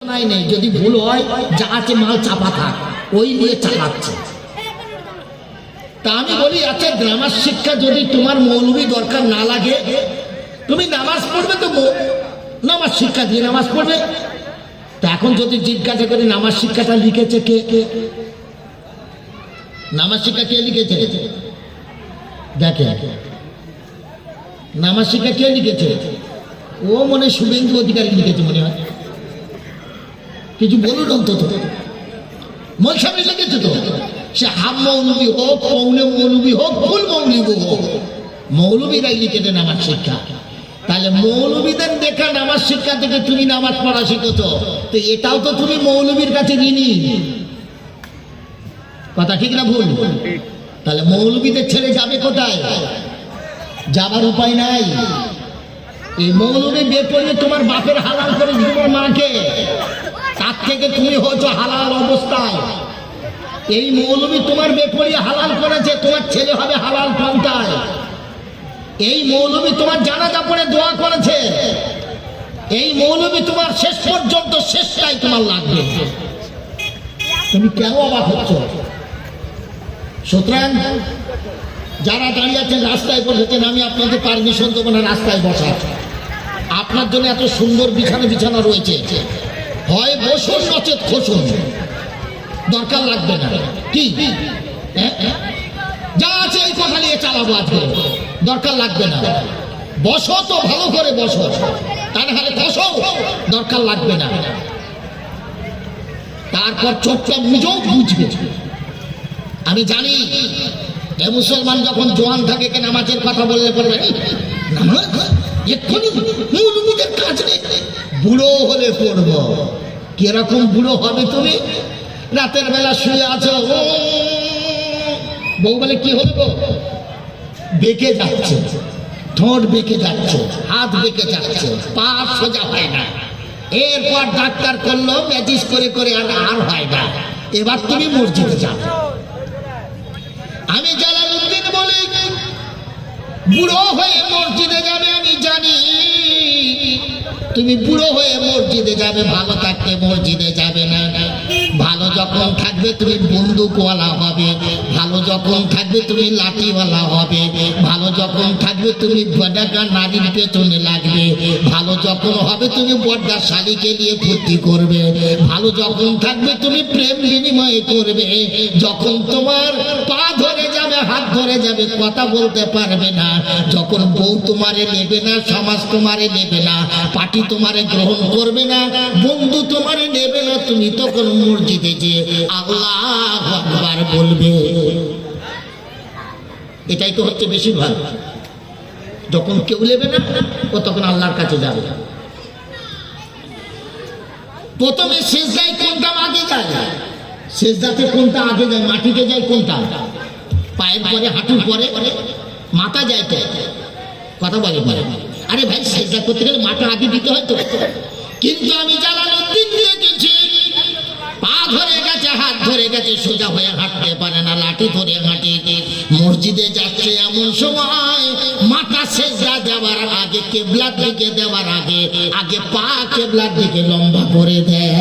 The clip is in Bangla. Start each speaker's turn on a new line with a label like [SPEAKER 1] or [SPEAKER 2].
[SPEAKER 1] আলোচনায় নেই, যদি ভুল হয় যা আছে মাল চাপা থাক, ওই নিয়ে চালাচ্ছে। তা আমি বলি, আচ্ছা নামাজ শিক্ষা যদি তোমার মৌলবি দরকার না লাগে, তুমি নামাজ পড়বে তো নামাজ শিক্ষা দিয়ে নামাজ পড়বে। তা এখন যদি জিজ্ঞাসা করি নামাজ শিক্ষাটা লিখেছে কে? নামাজ শিক্ষা কে লিখেছে? দেখে নামাজ শিক্ষা কে লিখেছে? ও মনে শুভেন্দু অধিকারী লিখেছে মনে হয়। কিছু বলুন অন্তত। মৌলবি লিখেছে তো, সে হাফ মৌলবি হোক, পৌনে মৌলবি হোক, ফুল মৌলবি হোক, মৌলবিরাই লিখেছে নামাজ শিক্ষা। তাহলে মৌলবীদের দেখা নামাজ শিক্ষা থেকে তুমি নামাজ পড়া শিখেছ, তো এটাও তো তুমি মৌলবীর কাছে ঋণী। কথা ঠিক না ভুল? তাহলে মৌলবীদের ছেড়ে যাবে কোথায়? যাবার উপায় নাই। এই মৌলবী বের করে তোমার বাপের হালাল করে তোমার মাকে, তার থেকে তুমি হয়তো হালাল অবস্থায়। এই মৌলবী তোমার বেপরি হালাল করেছে, তোমার ছেলে হবে হালাল পন্থায়। এই মৌলবী তোমার জানাজা পড়ে দোয়া করেছে, এই মৌলবী তোমার শেষ পর্যন্ত শেষটাই তোমার লাগবে। তুমি কেন অবাক হচ্ছ? সুতরাং যারা দাঁড়িয়ে আছেন রাস্তায় বসেছেন, আমি আপনাদের পারমিশন দেবো না রাস্তায় বসার। আপনার জন্য এত সুন্দর বিছানা রয়েছে, হয় বসুন নচেত খসুন, দরকার লাগবে না। কি যা আছে এই কথা নিয়ে চালাবো আজকে, দরকার লাগবে না। বসো তো ভালো করে বসো, তা না হলে খসো, দরকার লাগবে না। তারপর চোখটা বুঝো, বুঝবে। আমি জানি এ মুসলমান যখন জোয়ান থাকে কে নামাজের কথা বললে পড়বে নামাজ এক্ষুনি মৌলবীদের কাজ নেই, বুড়ো হলে পড়বো। কিরকম বুড়ো হবে তুমি? রাতের বেলা শুয়ে আছো, বউ বলে কি হলো গো? বেঁকে যাচ্ছে, ঠোঁট বেঁকে যাচ্ছে, হাত বেঁকে যাচ্ছে, পা সোজা হয় না। এরপর ডাক্তার করলো ম্যাজিস করে করে, আর হয় না। এবার তুমি মসজিদে যাবে। আমি জালালউদ্দিন বলি, বুড়ো হয়ে মসজিদে যাবে। আমি জানি তুমি বুড়ো হয়ে মসজিদে যাবে, ভালো থাকতে মসজিদে যাবে না। ভালো যখন থাকবে তুমি বন্দুকওয়ালা হবে, ভালো যখন থাকবে তুমি লাঠিওয়ালা হবে, ভালো যখন থাকবে তুমি বড়াকা নারীর পেছনে লাগবে, ভালো যখন হবে তুমি বড়দা শালিকে নিয়ে ফুর্তি করবে, ভালো যখন থাকবে তুমি প্রেম বিনিময় করবে। যখন তোমার পা ধরে যাবে, হাত ধরে যাবে, কথা বলতে পারবে না, যখন বউ তোমারে নেবে না, সমাজ তোমারে নেবে না, পার্টি তোমারে গ্রহণ করবে না, বন্ধু তোমারে নেবে না, তুমি তখন মসজিদে যে আল্লাহু আকবার বলবে। এটাই তো হচ্ছে বেশিরভাগ। যখন কেউ নেবে না, ও তখন আল্লাহর কাছে যাবে। প্রথমে সেজদায় কোনটা আগে যায়? সেজদাতে কোনটা আগে যায়? মাটিতে যায় কোনটা? পায়ের পরে, হাঁটুর পরে, মাথা যায় তো? কথা বলে বলে আরে ভাই, সেজদা করতে গেলে মাথা আগে দিতে হয় তো। কিন্তু আমি জালালউদ্দিন দেখেছি, পা ধরে গেছে, হাত ধরে গেছে, সোজা হয়ে হাঁটতে পারে না, লাঠি ধরে হাঁটে। মসজিদে যাচ্ছে এমন সময় মাথা সেজদা দেওয়ার আগে, কেবলার দিকে দেওয়ার আগে, আগে পা কেবলার দিকে লম্বা করে দেয়।